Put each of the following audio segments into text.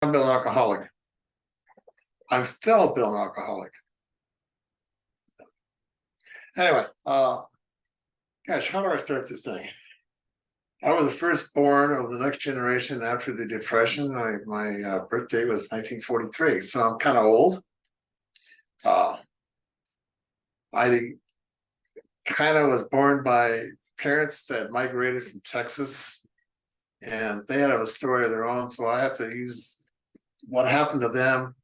I've been an alcoholic. I'm still been an alcoholic. Anyway, gosh, how do I start this thing? I was the firstborn of the next generation after the Depression. My birthday was 1943, so I'm kind of old. Uh, I kind of was born by parents that migrated from Texas, and they had a story of their own. So I have to use what happened to them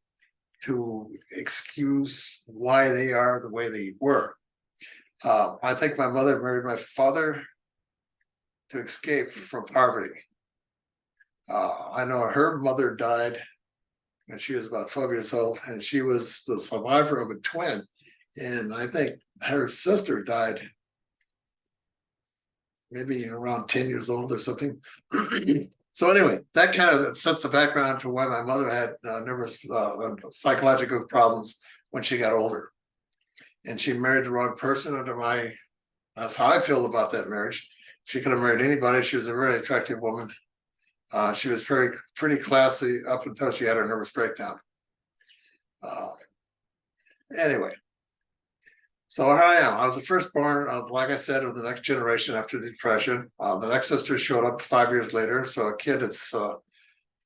to excuse why they are the way they were. I think my mother married my father to escape from poverty. I know her mother died when she was about 12 years old, and she was the survivor of a twin. And I think her sister died maybe around 10 years old or something. So anyway, that kind of sets the background to why my mother had nervous psychological problems when she got older. And she married the wrong person under my, that's how I feel about that marriage. She could have married anybody. She was a very attractive woman. She was pretty classy up until she had her nervous breakdown. Anyway, so here I am. I was the firstborn of, like I said, of the next generation after the Depression. The next sister showed up 5 years later. So a kid that's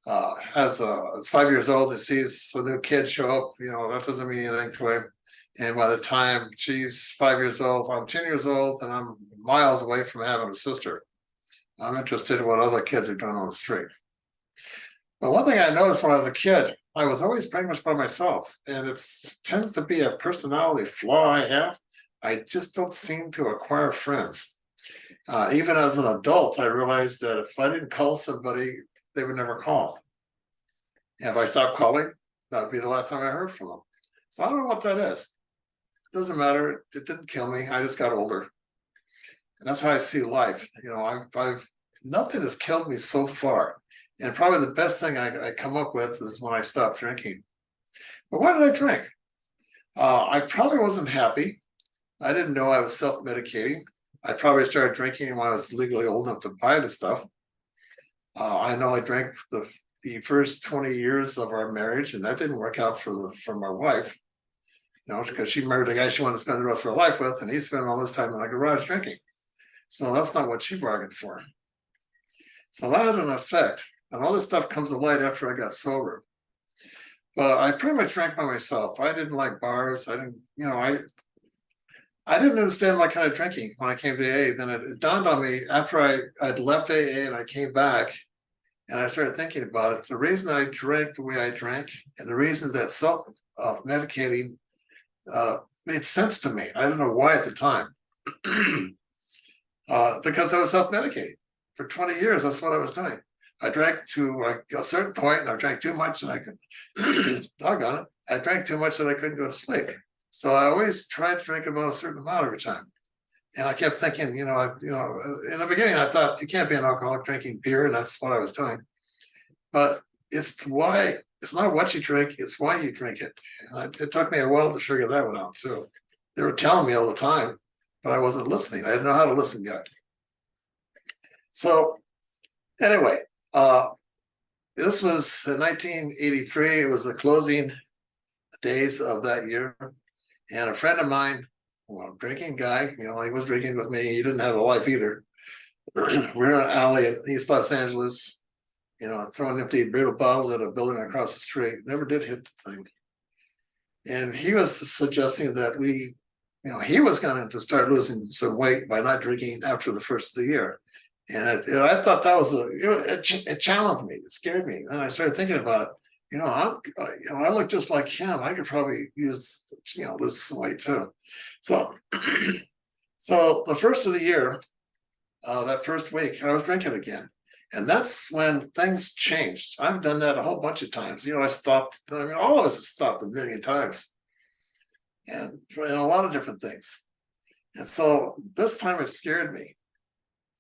it's 5 years old that sees a new kid show up, that doesn't mean anything to him. And by the time she's 5 years old, I'm 10 years old, and I'm miles away from having a sister. I'm interested in what other kids are doing on the street. But one thing I noticed when I was a kid, I was always pretty much by myself, and it tends to be a personality flaw I have. I just don't seem to acquire friends. Even as an adult, I realized that if I didn't call somebody, they would never call. And if I stopped calling, that would be the last time I heard from them. So I don't know what that is. It doesn't matter. It didn't kill me. I just got older. And that's how I see life. I've nothing has killed me so far. And probably the best thing I come up with is when I stopped drinking. But why did I drink? I probably wasn't happy. I didn't know I was self-medicating. I probably started drinking when I was legally old enough to buy the stuff. I know I drank the first 20 years of our marriage, and that didn't work out for my wife. Because she married a guy she wanted to spend the rest of her life with, and he spent all his time in the garage drinking. So that's not what she bargained for. So that had an effect. And all this stuff comes to light after I got sober. But I pretty much drank by myself. I didn't like bars. I didn't understand my kind of drinking when I came to AA. Then it dawned on me after I'd left AA and I came back and I started thinking about it. The reason I drank the way I drank and the reason that self-medicating made sense to me. I don't know why at the time. Because I was self-medicating. For 20 years, that's what I was doing. I drank to a certain point, and I drank too much, and I could, doggone it, I drank too much that I couldn't go to sleep. So I always tried to drink about a certain amount every time. And I kept thinking, in the beginning, I thought you can't be an alcoholic drinking beer, and that's what I was doing. But it's not what you drink, it's why you drink it. And it took me a while to figure that one out, too. They were telling me all the time, but I wasn't listening. I didn't know how to listen yet. So anyway, this was in 1983. It was the closing days of that year. And a friend of mine, drinking guy, he was drinking with me. He didn't have a wife either. We're in an alley in East Los Angeles, throwing empty beer bottles at a building across the street. Never did hit the thing. And he was suggesting that he was going to start losing some weight by not drinking after the first of the year. And I thought that was it challenged me. It scared me. And I started thinking about it. I look just like him. I could probably lose some weight too. So, so the first of the year, that first week, I was drinking again. And that's when things changed. I've done that a whole bunch of times. I stopped. All of us have stopped a million times. And a lot of different things. And so this time it scared me.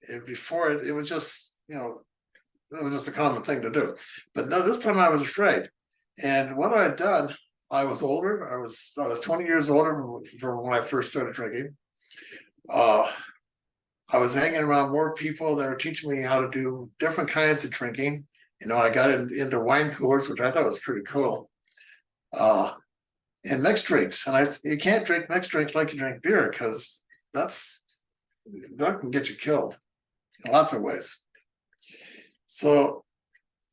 And before it was just, it was just a common thing to do. But no, this time I was afraid. And what I had done, I was older. I was 20 years older from when I first started drinking. I was hanging around more people that were teaching me how to do different kinds of drinking. I got into wine coolers, which I thought was pretty cool. And mixed drinks. And you can't drink mixed drinks like you drink beer, because that can get you killed in lots of ways. So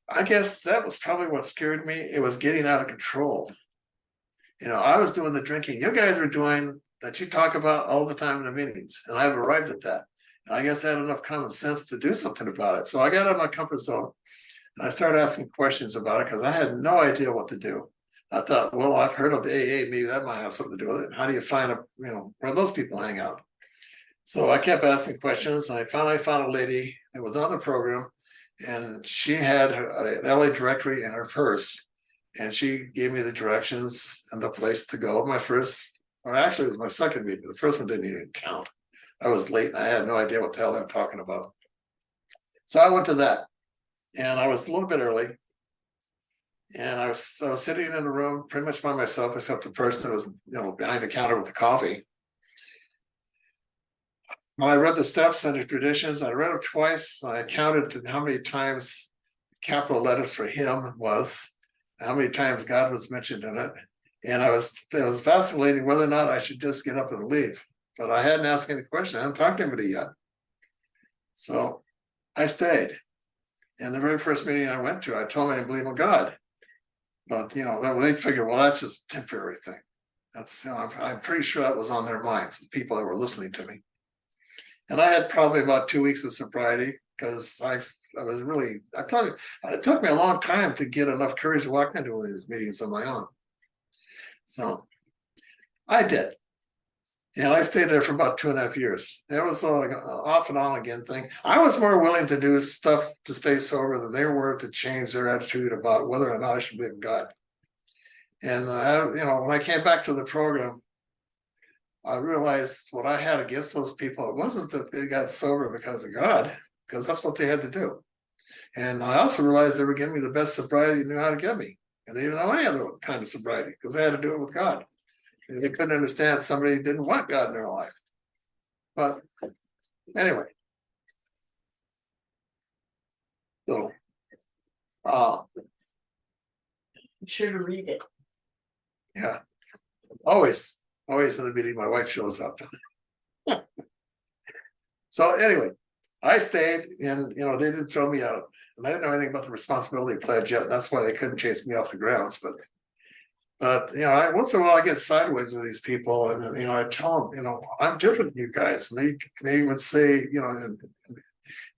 I guess that was probably what scared me. It was getting out of control. I was doing the drinking you guys were doing that you talk about all the time in the meetings, and I've arrived at that. And I guess I had enough common sense to do something about it. So I got out of my comfort zone, and I started asking questions about it, because I had no idea what to do. I thought, well, I've heard of AA, maybe that might have something to do with it. How do you find where those people hang out? So I kept asking questions, and I finally found a lady that was on the program, and she had an LA directory in her purse, and she gave me the directions and the place to go. Actually, it was my second meeting. The first one didn't even count. I was late, and I had no idea what the hell they were talking about. So I went to that, and I was a little bit early, and I was sitting in a room pretty much by myself, except the person that was behind the counter with the coffee. When I read the steps and the traditions, I read them twice. I counted how many times capital letters for him was, how many times God was mentioned in it. And I was vacillating whether or not I should just get up and leave. But I hadn't asked any question. I hadn't talked to anybody yet. So I stayed. And the very first meeting I went to, I told them I didn't believe in God. But they figured, well, that's just a temporary thing. That's I'm pretty sure that was on their minds, the people that were listening to me. And I had probably about 2 weeks of sobriety, because I was really, it took me a long time to get enough courage to walk into one of these meetings on my own. So I did. And I stayed there for about 2.5 years. It was like an off and on again thing. I was more willing to do stuff to stay sober than they were to change their attitude about whether or not I should believe in God. And, when I came back to the program, I realized what I had against those people, it wasn't that they got sober because of God, because that's what they had to do. And I also realized they were giving me the best sobriety they knew how to give me. And they didn't know any other kind of sobriety, because they had to do it with God. And they couldn't understand somebody who didn't want God in their life. But anyway. So Be sure to read it. yeah. Always in the meeting, my wife shows up. So anyway, I stayed, and they didn't throw me out, and I didn't know anything about the responsibility pledge yet. That's why they couldn't chase me off the grounds. But once in a while I get sideways with these people, and I tell them, I'm different than you guys, and they would say,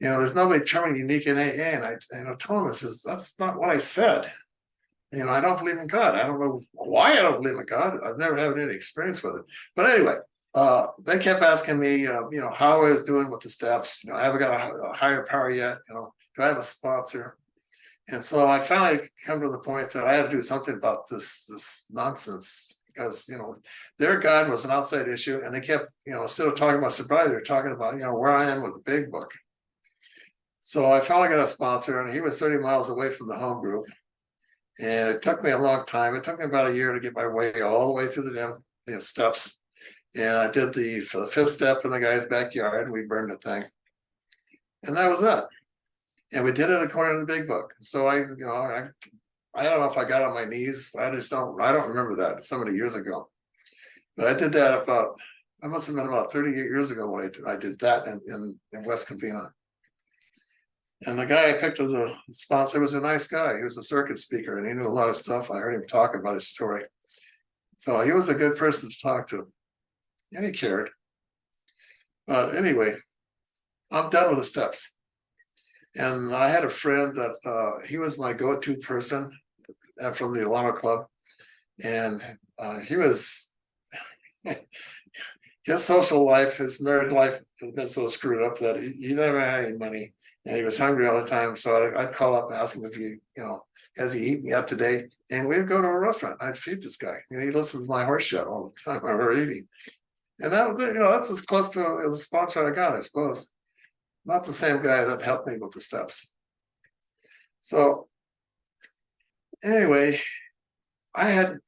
there's nobody terminally unique in AA, and I tell them, that's not what I said. I don't believe in God. I don't know why I don't believe in God. I've never had any experience with it. But anyway, they kept asking me, how I was doing with the steps. I haven't got a higher power yet. Do I have a sponsor? And so I finally come to the point that I had to do something about this nonsense, because their God was an outside issue, and they kept instead of talking about sobriety, they're talking about where I am with the big book. So I finally got a sponsor, and he was 30 miles away from the home group. And it took me a long time. It took me about a year to get my way all the way through the damn steps. And I did the fifth step in the guy's backyard, and we burned the thing. And that was it. And we did it according to the big book. So I don't know if I got on my knees. I don't remember that. So many years ago. But I did that I must have been about 38 years ago when I did that in West Covina. And the guy I picked as a sponsor was a nice guy. He was a circuit speaker, and he knew a lot of stuff. I heard him talk about his story. So he was a good person to talk to. And he cared. But anyway, I'm done with the steps. And I had a friend that he was my go-to person from the Alano Club. And he was, his social life, his married life has been so screwed up that he never had any money. And he was hungry all the time. So I'd call up and ask him if has he eaten yet today? And we'd go to a restaurant. I'd feed this guy. He listens to my horse shit all the time while we're eating. And that's as close to a sponsor I got, I suppose. Not the same guy that helped me with the steps. So anyway, I had,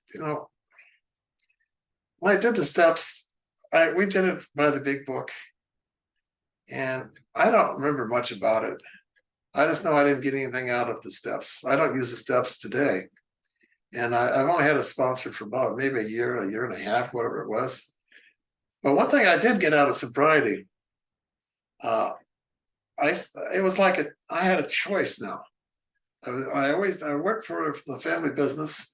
when I did the steps, we did it by the big book. And I don't remember much about it. I just know I didn't get anything out of the steps. I don't use the steps today. And I've only had a sponsor for about maybe a year and a half, whatever it was. But one thing I did get out of sobriety, uh, it was like I had a choice now. I worked for the family business,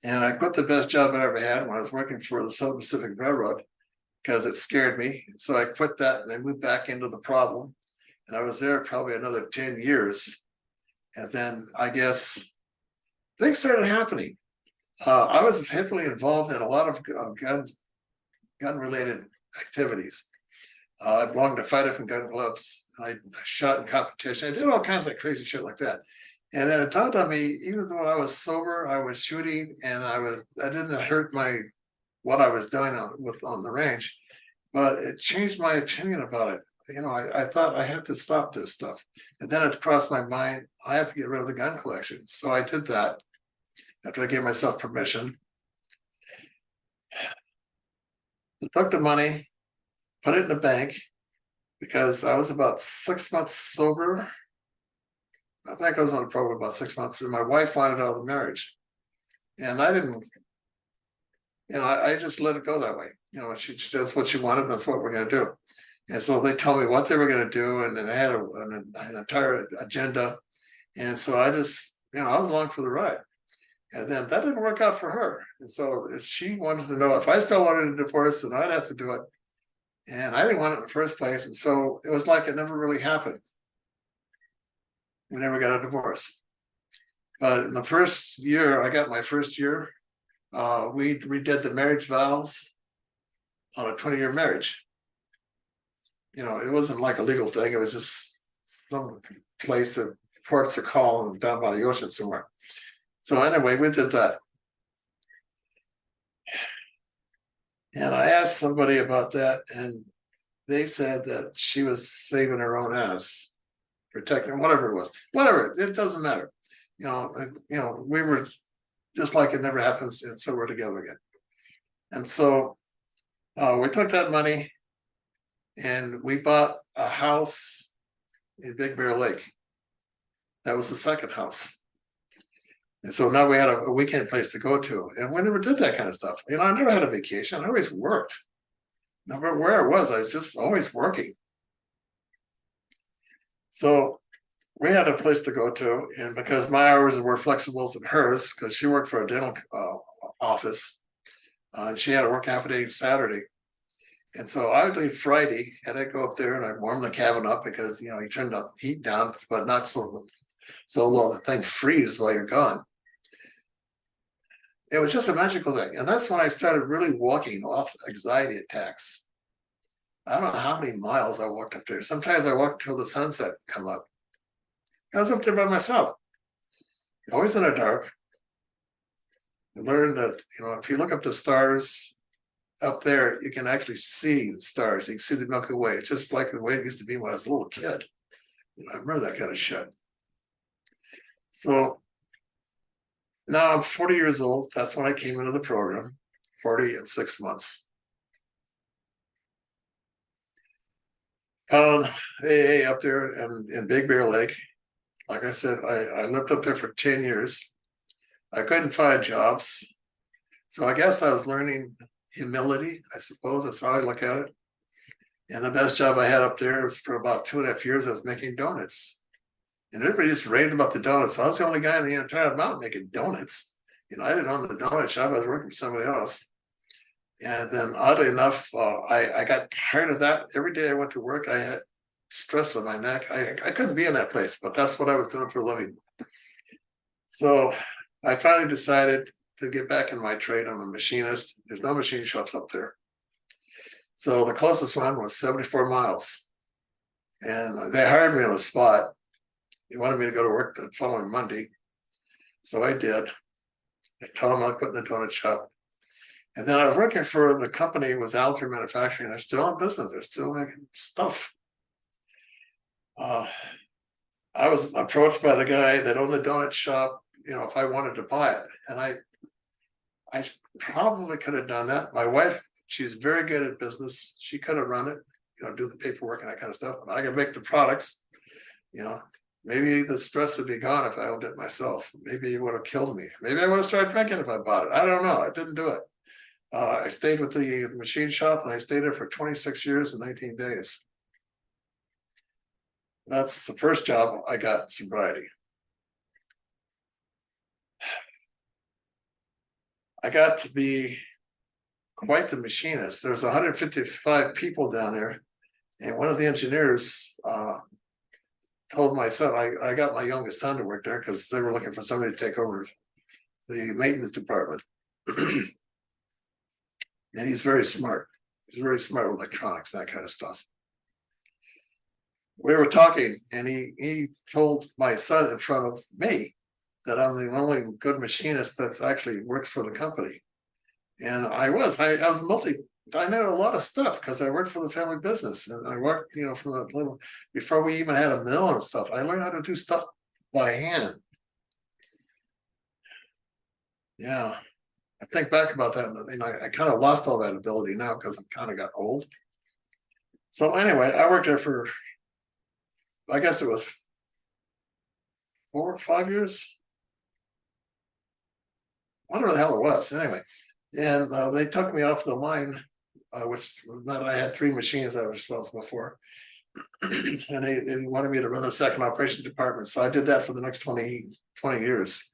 and I quit the best job I ever had when I was working for the Southern Pacific Railroad because it scared me. So I quit that and I moved back into the problem. And I was there probably another 10 years. And then I guess things started happening. I was heavily involved in a lot of gun related activities. I belonged to 5 different gun clubs. I shot in competition. I did all kinds of crazy shit like that. And then it dawned on me, even though I was sober, I was shooting, and I didn't hurt what I was doing on the range, but it changed my opinion about it. You know, I thought I had to stop this stuff. And then it crossed my mind, I have to get rid of the gun collection. So I did that after I gave myself permission. I took the money, put it in the bank, because I was about 6 months sober. I think I was on the program about 6 months, and my wife wanted out of the marriage. And I didn't, I just let it go that way. That's what she wanted, that's what we're gonna do. And so they told me what they were gonna do, and then they had an entire agenda. And so I just, I was along for the ride. And then that didn't work out for her. And so she wanted to know if I still wanted a divorce, then I'd have to do it. And I didn't want it in the first place. And so it was like it never really happened. We never got a divorce. But in the first year, I got my first year, we redid the marriage vows on a 20-year marriage. It wasn't like a legal thing. It was just some place that ports are calling down by the ocean somewhere. So anyway, we did that. And I asked somebody about that, and they said that she was saving her own ass, protecting whatever it was, whatever, it doesn't matter. We were just like it never happens, and so we're together again. And so we took that money and we bought a house in Big Bear Lake. That was the second house. And so now we had a weekend place to go to, and we never did that kind of stuff. I never had a vacation. I always worked. No matter where I was just always working. So we had a place to go to, and because my hours were flexible than hers, because she worked for a dental office, and she had to work half a day Saturday. And so I would leave Friday, and I'd go up there and I'd warm the cabin up because you turn the heat down, but not so low the thing freezes while you're gone. It was just a magical thing. And that's when I started really walking off anxiety attacks. I don't know how many miles I walked up there. Sometimes I walked till the sunset come up. I was up there by myself, always in the dark. I learned that, if you look up the stars up there, you can actually see the stars. You can see the Milky Way. It's just like the way it used to be when I was a little kid. I remember that kind of shit. So now I'm 40 years old. That's when I came into the program, 40 and 6 months. Found AA up there in Big Bear Lake. Like I said, I lived up there for 10 years. I couldn't find jobs. So I guess I was learning humility, I suppose. That's how I look at it. And the best job I had up there was for about 2.5 years, I was making donuts. And everybody just raved about the donuts. I was the only guy in the entire mountain making donuts. I didn't own the donut shop. I was working for somebody else. And then oddly enough, I got tired of that. Every day I went to work, I had stress on my neck. I couldn't be in that place, but that's what I was doing for a living. So I finally decided to get back in my trade. I'm a machinist. There's no machine shops up there. So the closest one was 74 miles. And they hired me on the spot. They wanted me to go to work the following Monday. So I did. I told them I was putting the donut shop. And then I was working for the company, it was Alter Manufacturing. They're still in business. They're still making stuff. I was approached by the guy that owned the donut shop, if I wanted to buy it. And I probably could have done that. My wife, she's very good at business. She could have run it, do the paperwork and that kind of stuff. And I could make the products. You know, maybe the stress would be gone if I owned it myself. Maybe it would have killed me. Maybe I would have started drinking if I bought it. I don't know. I didn't do it. I stayed with the machine shop, and I stayed there for 26 years and 19 days. That's the first job I got in sobriety. I got to be quite the machinist. There's 155 people down there, and one of the engineers told my son, I got my youngest son to work there because they were looking for somebody to take over the maintenance department. And he's very smart. He's very smart with electronics, that kind of stuff. We were talking, and he told my son in front of me that I'm the only good machinist that's actually works for the company. And I was I know a lot of stuff because I worked for the family business, and I worked, you know, from the little, before we even had a mill and stuff. I learned how to do stuff by hand. Yeah, I think back about that, and I kind of lost all that ability now because I kind of got old. So anyway, I worked there for, I guess it was 4 or 5 years, whatever the hell it was. Anyway, and they took me off the line, which meant I had 3 machines I was responsible for. And they wanted me to run the second operation department. So I did that for the next 20 years.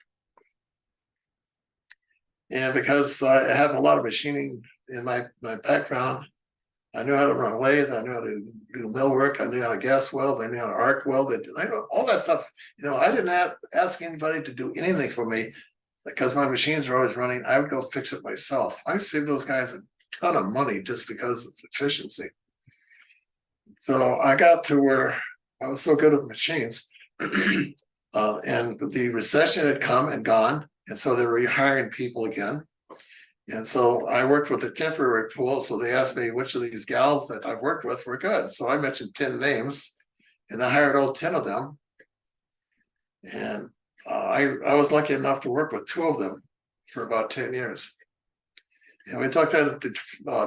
And because I have a lot of machining in my background, I knew how to run a lathe, I knew how to do mill work, I knew how to gas weld, I knew how to arc weld. I know all that stuff. You know, I didn't ask anybody to do anything for me because my machines are always running. I would go fix it myself. I saved those guys a ton of money just because of efficiency. So I got to where I was so good at the machines, and the recession had come and gone, and so they were rehiring people again. And so I worked with a temporary pool. So they asked me which of these gals that I've worked with were good. So I mentioned 10 names, and I hired all 10 of them. And I was lucky enough to work with 2 of them for about 10 years. And we talked at the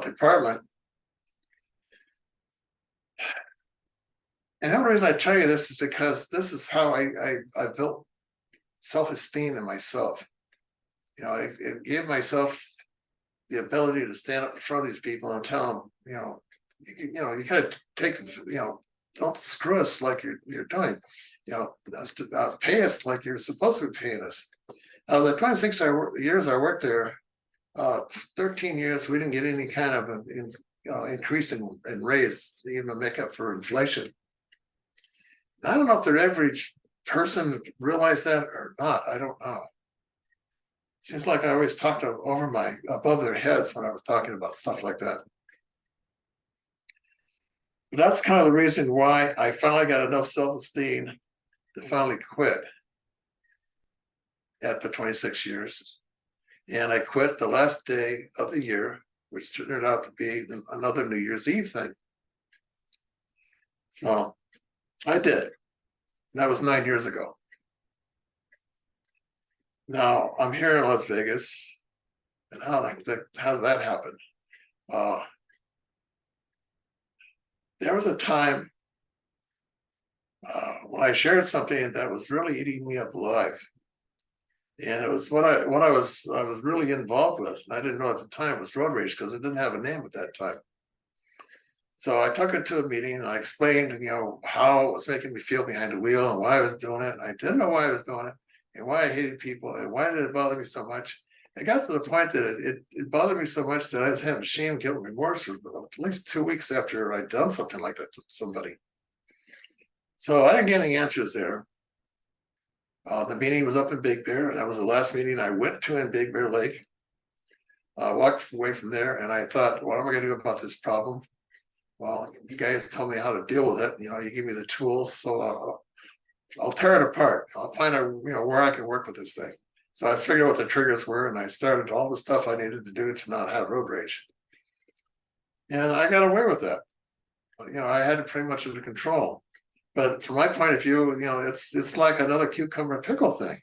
department. And the only reason I tell you this is because this is how I built self-esteem in myself. You know, it gave myself the ability to stand up in front of these people and tell them, you gotta take, don't screw us like you're doing, pay us like you're supposed to be paying us. The 26 years I worked there, 13 years, we didn't get any kind of increase in raise to even make up for inflation. I don't know if the average person realized that or not. I don't know. Seems like I always talked above their heads when I was talking about stuff like that. But that's kind of the reason why I finally got enough self-esteem to finally quit at the 26 years. And I quit the last day of the year, which turned out to be another New Year's Eve thing. So I did. That was 9 years ago. Now I'm here in Las Vegas, and how did that happen? There was a time when I shared something that was really eating me up alive, and it was what I was really involved with. And I didn't know at the time it was road rage because it didn't have a name at that time. So I took it to a meeting and I explained, how it was making me feel behind the wheel and why I was doing it. And I didn't know why I was doing it, and why I hated people, and why did it bother me so much. It got to the point that it bothered me so much that I was having shame, guilt, and remorse for at least 2 weeks after I'd done something like that to somebody. So I didn't get any answers there. The meeting was up in Big Bear. That was the last meeting I went to in Big Bear Lake. I walked away from there, and I thought, what am I going to do about this problem? Well, you guys tell me how to deal with it. You give me the tools, so I'll tear it apart. I'll find out, where I can work with this thing. So I figured out what the triggers were, and I started all the stuff I needed to do to not have road rage. And I got away with that. I had it pretty much under control. But from my point of view, it's like another cucumber pickle thing.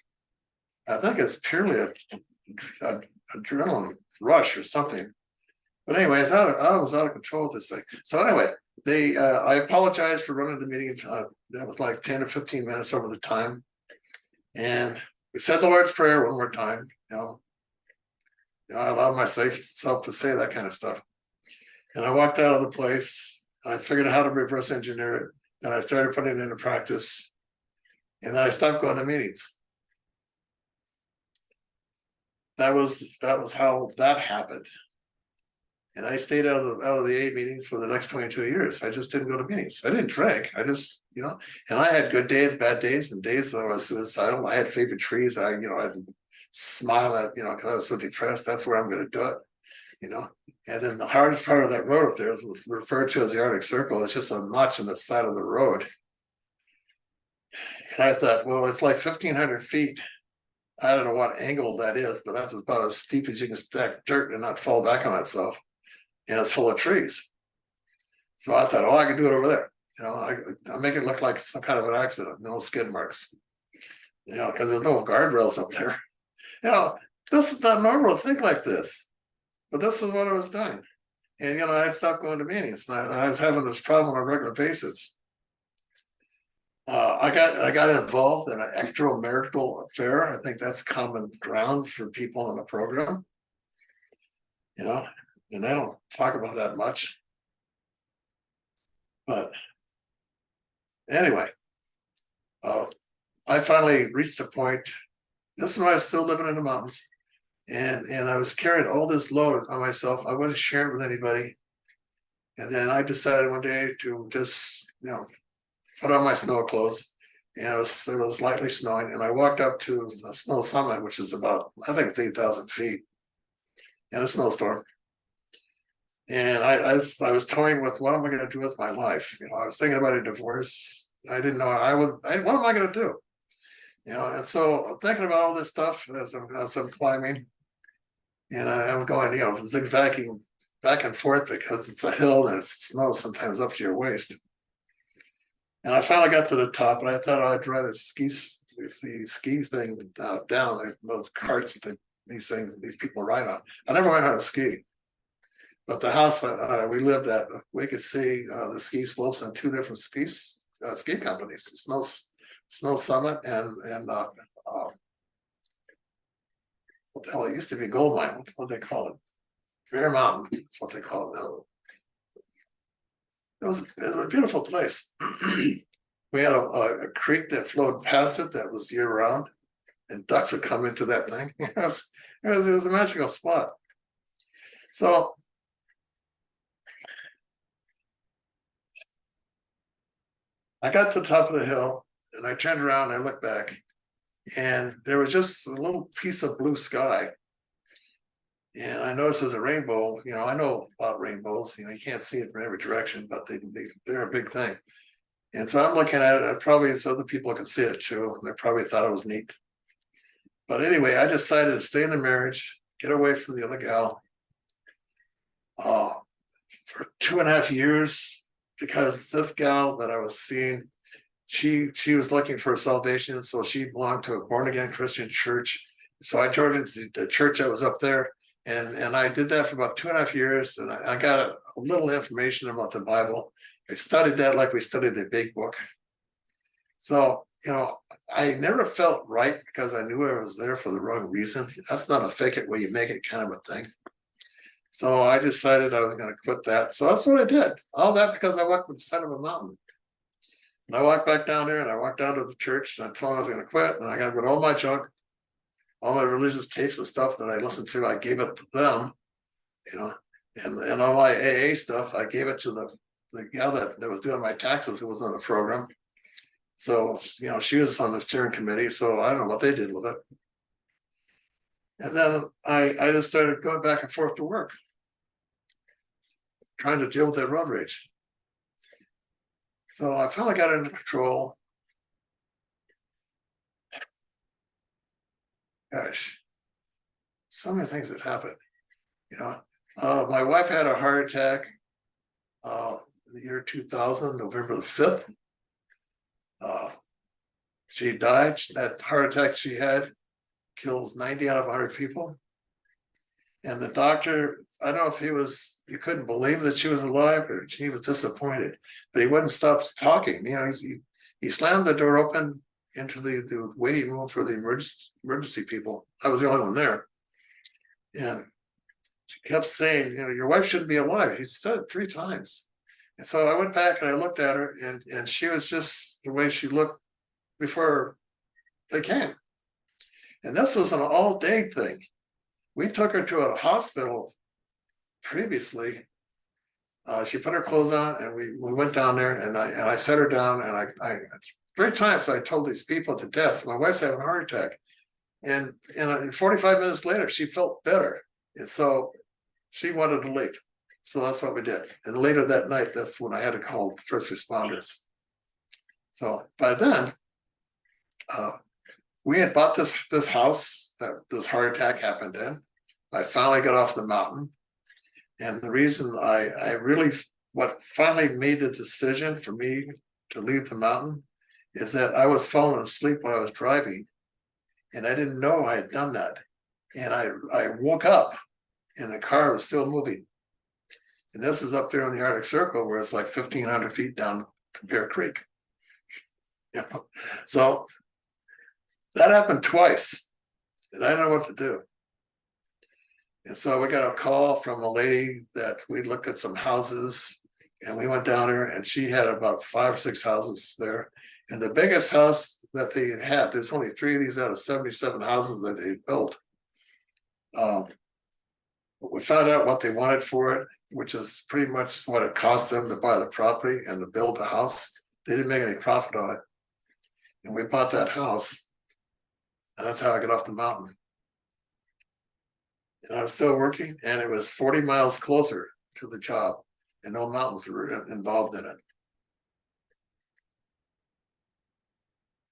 I think it's purely a adrenaline rush or something. But anyways, I was out of control with this thing. So anyway, I apologize for running the meeting. That was like 10 or 15 minutes over the time. And we said the Lord's Prayer one more time. I allowed myself to say that kind of stuff. And I walked out of the place. And I figured out how to reverse engineer it. And I started putting it into practice. And then I stopped going to meetings. That was how that happened. And I stayed out of the A meetings for the next 22 years. I just didn't go to meetings. I didn't drink. I just, and I had good days, bad days, and days that I was suicidal. I had favorite trees. I'd smile at, because I was so depressed. That's where I'm going to do it, And then the hardest part of that road up there was referred to as the Arctic Circle. It's just a notch on the side of the road. And I thought, well, it's like 1,500 feet. I don't know what angle that is, but that's about as steep as you can stack dirt and not fall back on itself. And it's full of trees. So I thought, I can do it over there. I make it look like some kind of an accident, no skid marks. Because there's no guardrails up there. This is not normal to think like this. But this is what I was doing. And I stopped going to meetings. And I was having this problem on a regular basis. I got involved in an extramarital affair. I think that's common grounds for people in the program. And I don't talk about that much. But anyway, I finally reached a point. This is when I was still living in the mountains. And I was carrying all this load on myself. I wasn't sharing with anybody. And then I decided one day to just, put on my snow clothes. And it was lightly snowing. And I walked up to a snow summit, which is about, I think it's 8,000 feet in a snowstorm. And I was toying with what am I going to do with my life? I was thinking about a divorce. I didn't know what am I going to do? And so I'm thinking about all this stuff as I'm climbing. And I'm going, zigzagging back and forth because it's a hill and it's snow sometimes up to your waist. And I finally got to the top, and I thought I'd ride the ski thing down, those carts that these people ride on. I never learned how to ski. But the house we lived at, we could see the ski slopes on two different ski companies, Snow Summit and what the hell, it used to be Gold Mine. What they call it? Bear Mountain. That's what they call it now. It was a beautiful place. We had a creek that flowed past it that was year round, and ducks would come into that thing. It was a magical spot. So I got to the top of the hill and I turned around and I looked back, and there was just a little piece of blue sky. And I noticed there's a rainbow. I know about rainbows. You can't see it from every direction, but they're a big thing. And so I'm looking at it. Probably so other people could see it too. And they probably thought it was neat. But anyway, I decided to stay in the marriage, get away from the other gal. For 2.5 years, because this gal that I was seeing, she was looking for salvation, so she belonged to a born-again Christian church. So I joined into the church that was up there, and I did that for about 2.5 years, and I got a little information about the Bible. I studied that like we studied the big book. So, I never felt right because I knew I was there for the wrong reason. That's not a fake it where you make it kind of a thing. So I decided I was going to quit that. So that's what I did. All that because I walked with the side of a mountain. And I walked back down there and I walked down to the church and I told them I was going to quit. And I got rid of all my junk, all my religious tapes and stuff that I listened to. I gave it to them, and all my AA stuff. I gave it to the gal that was doing my taxes, who was on the program. So, she was on the steering committee. So I don't know what they did with it. And then I just started going back and forth to work, trying to deal with that road rage. So I finally got it under control. Gosh, so many things that happened. My wife had a heart attack in the year 2000, November the 5th. She died. That heart attack she had kills 90 out of 100 people. And the doctor, I don't know if he couldn't believe that she was alive or he was disappointed, but he wouldn't stop talking. You know, he slammed the door open into the waiting room for the emergency people. I was the only one there. And she kept saying, you know, your wife shouldn't be alive. He said it 3 times. And so I went back and I looked at her, and she was just the way she looked before they came. And this was an all-day thing. We took her to a hospital previously. She put her clothes on, and we went down there, and I set her down, and I 3 times I told these people to death, my wife's having a heart attack. And 45 minutes later, she felt better. And so she wanted to leave. So that's what we did. And later that night, that's when I had to call first responders. So by then, we had bought this house that this heart attack happened in. I finally got off the mountain. And the reason what finally made the decision for me to leave the mountain is that I was falling asleep while I was driving. And I didn't know I had done that. And I woke up and the car was still moving. And this is up there in the Arctic Circle where it's like 1,500 feet down to Bear Creek. You know? So that happened twice. And I didn't know what to do. And so we got a call from a lady that we looked at some houses, and we went down there, and she had about 5 or 6 houses there. And the biggest house that they had, there's only 3 of these out of 77 houses that they built. We found out what they wanted for it, which is pretty much what it cost them to buy the property and to build the house. They didn't make any profit on it. And we bought that house, and that's how I got off the mountain. And I was still working, and it was 40 miles closer to the job, and no mountains were involved in it.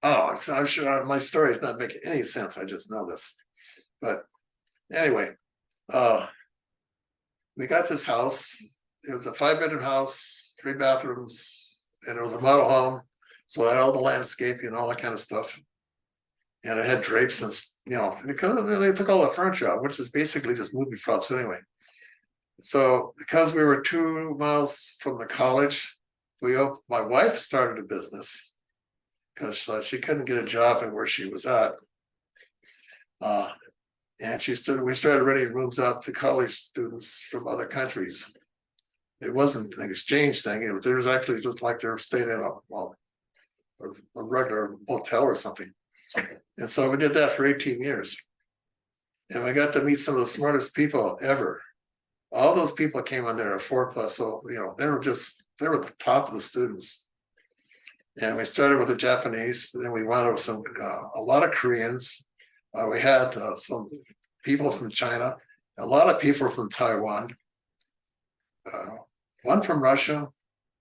Oh, so I'm sure my story is not making any sense. I just know this. But anyway, we got this house. It was a 5-bedroom house, 3 bathrooms, and it was a model home. So I had all the landscaping and all that kind of stuff. And it had drapes and, you know, because they took all the furniture out, which is basically just movie props anyway. So because we were 2 miles from the college, my wife started a business because she couldn't get a job at where she was at. And we started renting rooms out to college students from other countries. It wasn't an exchange thing. There was actually just like they were staying in a regular hotel or something. And so we did that for 18 years. And we got to meet some of the smartest people ever. All those people came on there at 4+. So, you know, they were the top of the students. And we started with the Japanese, then we wound up with a lot of Koreans. We had some people from China, a lot of people from Taiwan, one from Russia,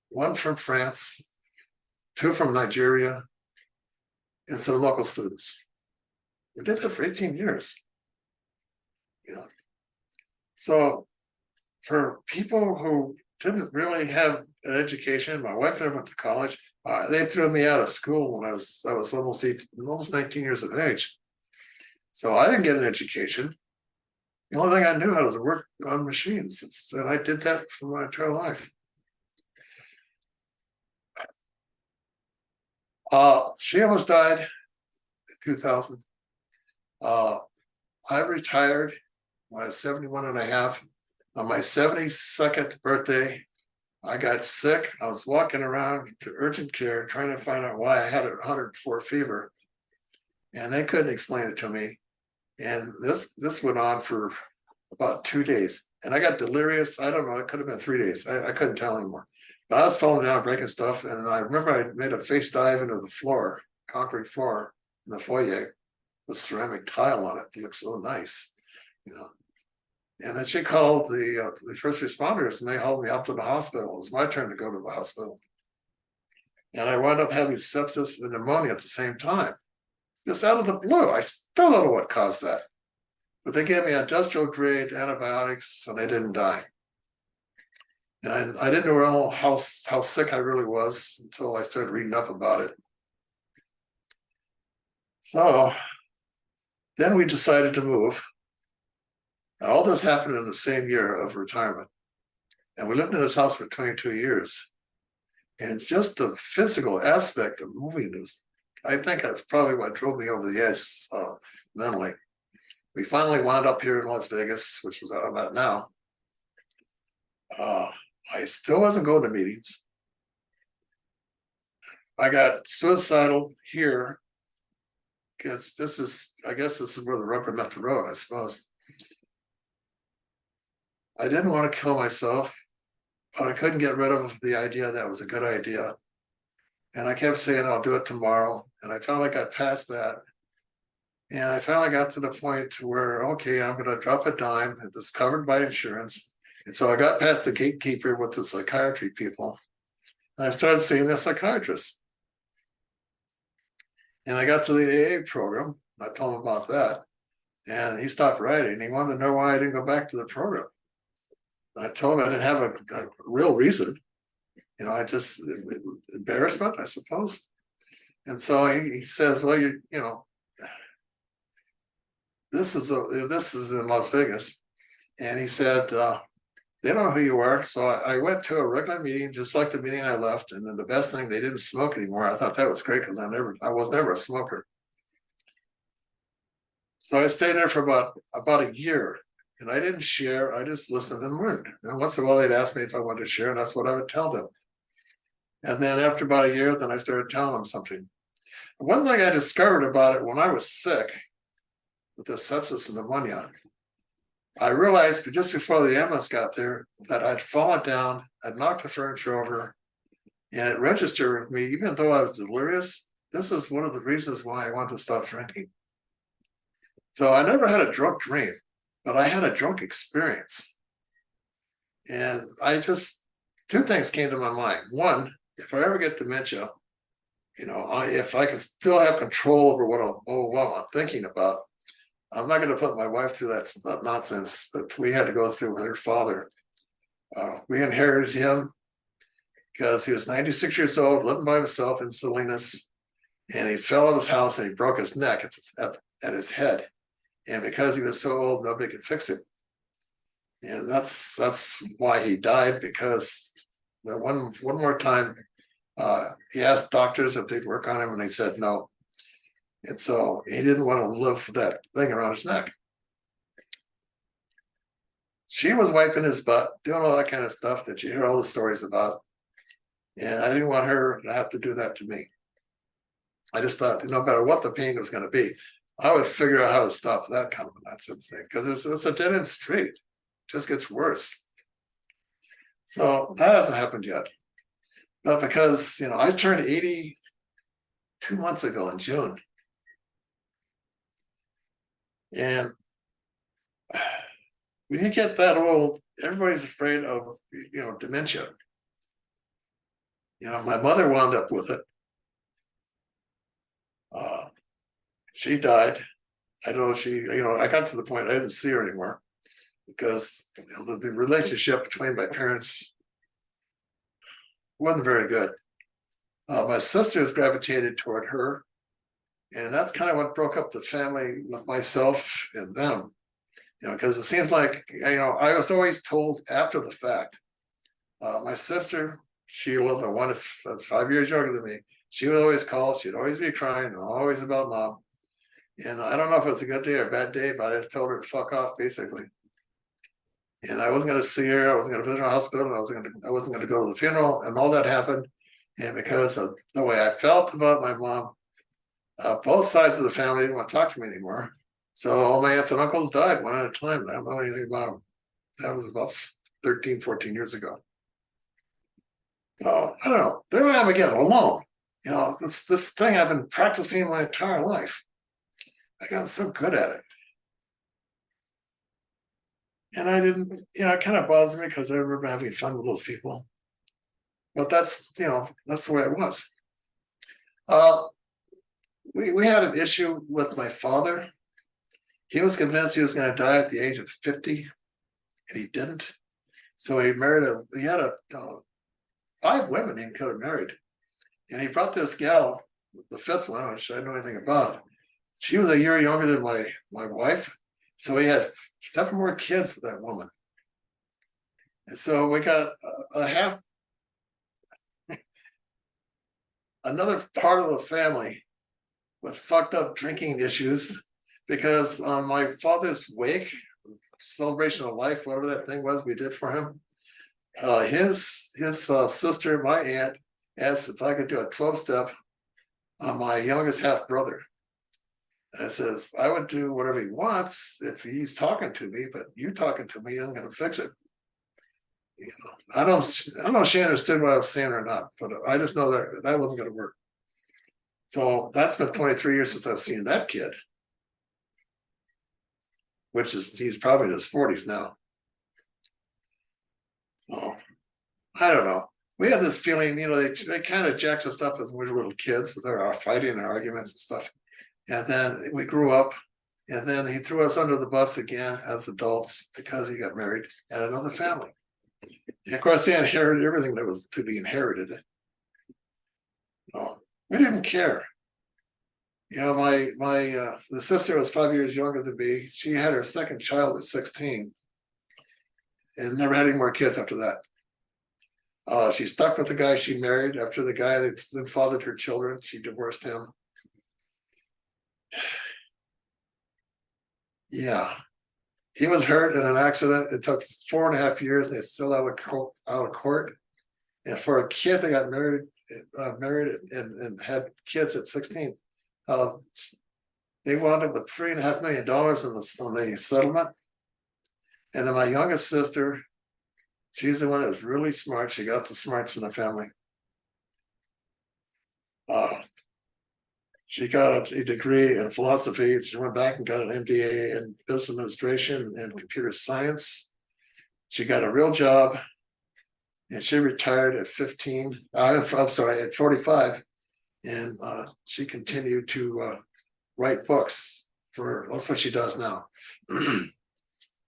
one from France, 2 from Nigeria, and some local students. We did that for 18 years. You know, so for people who didn't really have an education, my wife never went to college. They threw me out of school when I was almost 19 years of age. So I didn't get an education. The only thing I knew how was to work on machines, and I did that for my entire life. She almost died in 2000. I retired when I was 71 and a half. On my 72nd birthday, I got sick. I was walking around to urgent care trying to find out why I had a 104 fever. And they couldn't explain it to me. And this went on for about 2 days. And I got delirious. I don't know, it could have been 3 days. I couldn't tell anymore. But I was falling down, breaking stuff. And I remember I made a face dive into the floor, concrete floor in the foyer with ceramic tile on it. It looked so nice, you know. And then she called the first responders, and they hauled me up to the hospital. It was my turn to go to the hospital. And I wound up having sepsis and pneumonia at the same time. Just out of the blue. I still don't know what caused that. But they gave me industrial grade antibiotics, and I didn't die. And I didn't know how sick I really was until I started reading up about it. So then we decided to move. All this happened in the same year of retirement. And we lived in this house for 22 years. And just the physical aspect of moving is, I think that's probably what drove me over the edge mentally. We finally wound up here in Las Vegas, which is where I'm at now. I still wasn't going to meetings. I got suicidal here because I guess this is where the rubber met the road, I suppose. I didn't want to kill myself, but I couldn't get rid of the idea that was a good idea. And I kept saying, I'll do it tomorrow. And I finally got past that. And I finally got to the point where, okay, I'm going to drop a dime. It's covered by insurance. And so I got past the gatekeeper with the psychiatry people. And I started seeing a psychiatrist. And I got to the AA program. I told him about that. And he stopped writing. He wanted to know why I didn't go back to the program. I told him I didn't have a real reason. You know, I just embarrassment, I suppose. And so he says, well, you know, this is in Las Vegas. And he said, they don't know who you are. So I went to a regular meeting, just like the meeting I left. And then the best thing, they didn't smoke anymore. I thought that was great because I was never a smoker. So I stayed there for about a year. And I didn't share, I just listened and learned. And once in a while, they'd ask me if I wanted to share, and that's what I would tell them. And then after about a year, then I started telling them something. One thing I discovered about it when I was sick with the sepsis and pneumonia, I realized just before the ambulance got there that I'd fallen down, I'd knocked the furniture over, and it registered with me, even though I was delirious. This is one of the reasons why I wanted to stop drinking. So I never had a drunk dream, but I had a drunk experience. And two things came to my mind. One, if I ever get dementia, you know, if I can still have control over what I'm thinking about, I'm not going to put my wife through that nonsense that we had to go through with her father. We inherited him because he was 96 years old, living by himself in Salinas, and he fell out of his house and he broke his neck at his head. And because he was so old, nobody could fix him. And that's why he died, because one more time, he asked doctors if they'd work on him, and they said no. And so he didn't want to live with that thing around his neck. She was wiping his butt, doing all that kind of stuff that you hear all the stories about. And I didn't want her to have to do that to me. I just thought, no matter what the pain was going to be, I would figure out how to stop that kind of nonsense thing, because it's a dead end street. It just gets worse. So that hasn't happened yet. But because, you know, I turned 80 2 months ago in June. And when you get that old, everybody's afraid of, you know, dementia. You know, my mother wound up with it. She died. I know I got to the point I didn't see her anymore because, you know, the relationship between my parents wasn't very good. My sisters gravitated toward her, and that's kind of what broke up the family with myself and them. You know, because it seems like, you know, I was always told after the fact. My sister, she was the one that's 5 years younger than me. She would always call. She'd always be crying, always about mom. And I don't know if it was a good day or a bad day, but I just told her to fuck off, basically. And I wasn't going to see her. I wasn't going to visit her hospital. I wasn't going to go to the funeral, and all that happened. And because of the way I felt about my mom, both sides of the family didn't want to talk to me anymore. So all my aunts and uncles died one at a time. I don't know anything about them. That was about 13, 14 years ago. So I don't know. There I am again, alone. You know, this thing I've been practicing my entire life. I got so good at it. And I didn't, you know, it kind of bothers me because I remember having fun with those people. But that's, you know, that's the way it was. We had an issue with my father. He was convinced he was going to die at the age of 50, and he didn't. So he had 5 women he could have married. And he brought this gal, the 5th one, which I didn't know anything about. She was a year younger than my wife. So he had 7 more kids with that woman. And so we got a half, another part of the family with fucked up drinking issues, because on my father's wake, celebration of life, whatever that thing was we did for him, his sister, my aunt, asked if I could do a 12-step on my youngest half brother. And it says, I would do whatever he wants if he's talking to me, but you talking to me isn't gonna fix it. You know, I don't know if she understood what I was saying or not, but I just know that that wasn't gonna work. So that's been 23 years since I've seen that kid, which is, he's probably in his 40s now. So I don't know. We had this feeling, you know, they kind of jacked us up as we were little kids with our fighting and arguments and stuff. And then we grew up, and then he threw us under the bus again as adults because he got married and another family. And of course, they inherited everything that was to be inherited. So we didn't care. You know, the sister was 5 years younger than me. She had her second child at 16 and never had any more kids after that. She stuck with the guy she married after the guy that fathered her children. She divorced him. Yeah, he was hurt in an accident. It took 4.5 years. And they still out of court. And for a kid that got married and had kids at 16, they wound up with $3.5 million on the settlement. And then my youngest sister, she's the one that was really smart. She got the smarts in the family. She got a degree in philosophy. She went back and got an MBA in business administration and computer science. She got a real job, and she retired at 15. I'm sorry, at 45, and she continued to write books. That's what she does now.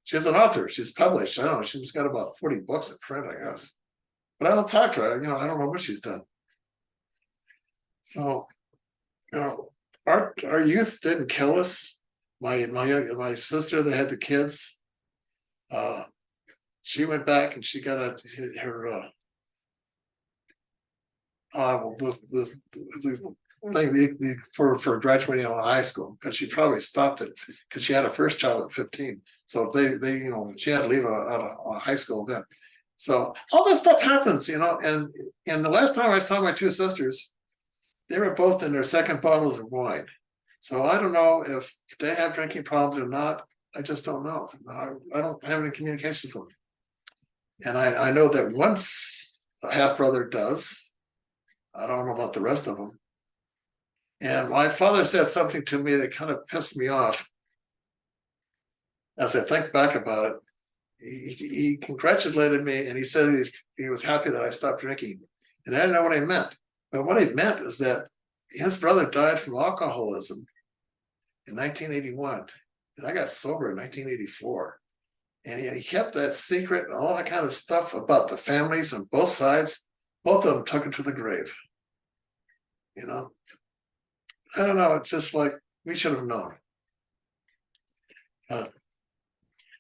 She's an author. She's published. I don't know. She's got about 40 books in print, I guess. But I don't talk to her. You know, I don't know what she's done. So, you know, our youth didn't kill us. My sister that had the kids, she went back and she got her thing for graduating out of high school, because she probably stopped it because she had a first child at 15. So they you know, she had to leave out of high school then. So all this stuff happens, you know. And the last time I saw my 2 sisters, they were both in their second bottles of wine. So I don't know if they have drinking problems or not. I just don't know. I don't have any communications with them. And I know that once a half brother does. I don't know about the rest of them. And my father said something to me that kind of pissed me off. As I think back about it, he congratulated me, and he said he was happy that I stopped drinking. And I didn't know what he meant. But what he meant is that his brother died from alcoholism in 1981. And I got sober in 1984. And he kept that secret and all that kind of stuff about the families on both sides. Both of them took it to the grave. You know, I don't know. It's just like we should have known.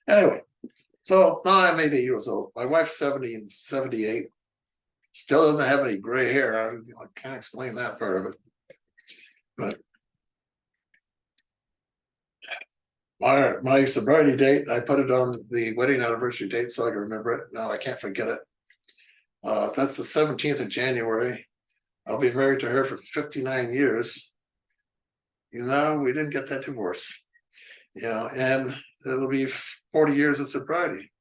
Anyway, so now I'm 80 years old. My wife's 70 and 78. Still doesn't have any gray hair. I can't explain that part of it. But my sobriety date, I put it on the wedding anniversary date so I can remember it. Now I can't forget it. That's the 17th of January. I'll be married to her for 59 years. You know, we didn't get that divorce. You know, and it'll be 40 years of sobriety.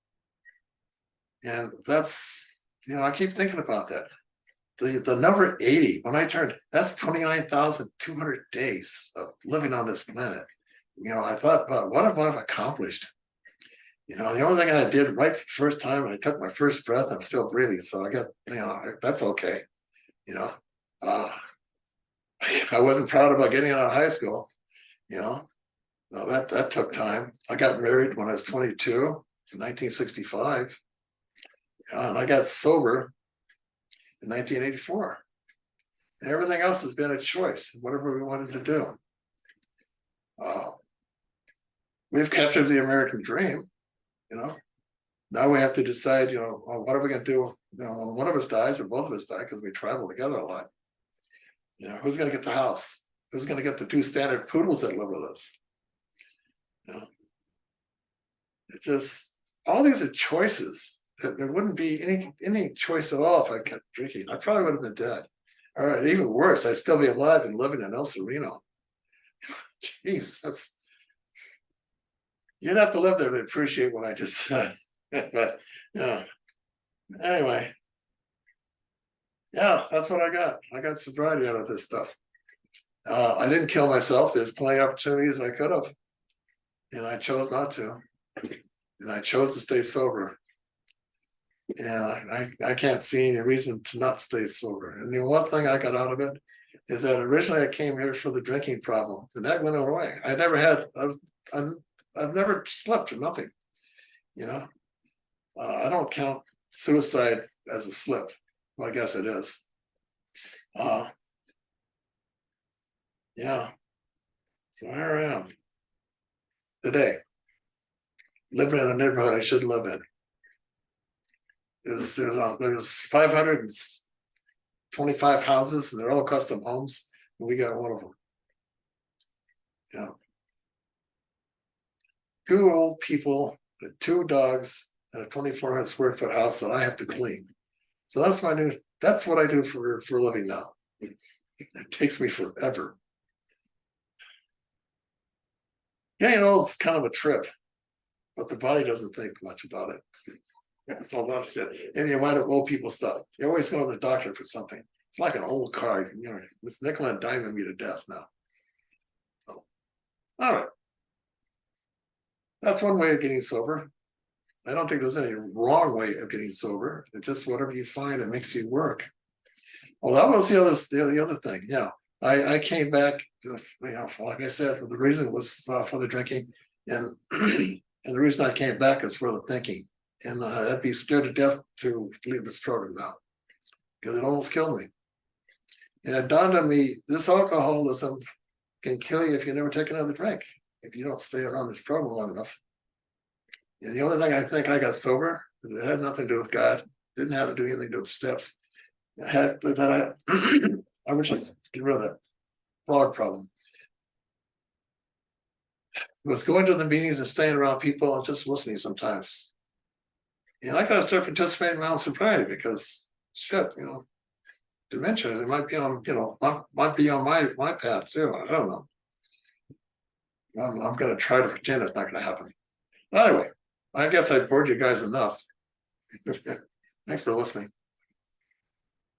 And that's, you know, I keep thinking about that. The number 80, when I turned, that's 29,200 days of living on this planet. You know, I thought about what have I accomplished? You know, the only thing I did right the first time when I took my first breath, I'm still breathing. So I got, you know, that's okay. You know, I wasn't proud about getting out of high school. You know, no, that took time. I got married when I was 22 in 1965. And I got sober in 1984. And everything else has been a choice, whatever we wanted to do. we've captured the American dream, you know. Now we have to decide, well, what are we gonna do, when one of us dies or both of us die, because we travel together a lot. Who's gonna get the house? Who's gonna get the 2 standard poodles that live with us? It's just, all these are choices. There wouldn't be any choice at all if I kept drinking. I probably would have been dead. Or even worse, I'd still be alive and living in El Sereno. Jeez, you'd have to live there to appreciate what I just said. But anyway, that's what I got. I got sobriety out of this stuff. I didn't kill myself. There's plenty of opportunities I could have, and I chose not to. And I chose to stay sober. And I can't see any reason to not stay sober. And the one thing I got out of it is that originally I came here for the drinking problem, and that went away. I've never slept or nothing. I don't count suicide as a slip. Well, I guess it is. So here I am today, living in a neighborhood I should live in. There's 525 houses, and they're all custom homes, and we got one of them. 2 old people, 2 dogs, and a 2,400 square foot house that I have to clean. So that's what I do for a living now. It takes me forever. It's kind of a trip, but the body doesn't think much about it. It's a lot of shit. And you wind up old people stuff. You always go to the doctor for something. It's like an old car. It's nickel and diming me to death now. So, all right. That's one way of getting sober. I don't think there's any wrong way of getting sober. It's just whatever you find that makes you work. Well, that was the other thing. I came back, like I said, the reason was for the drinking, and and the reason I came back is for the thinking. And I'd be scared to death to leave this program now, because it almost killed me. And it dawned on me, this alcoholism can kill you if you never take another drink, if you don't stay around this program long enough. And the only thing I think I got sober, it had nothing to do with God, didn't have to do anything to do with steps. I wish I could get rid of that frog problem. It was going to the meetings and staying around people and just listening sometimes. And I gotta start participating in my own sobriety, because shit, dementia, it might be on, might be on my path too. I don't know. I'm gonna try to pretend it's not gonna happen. Anyway, I guess I bored you guys enough. Thanks for listening.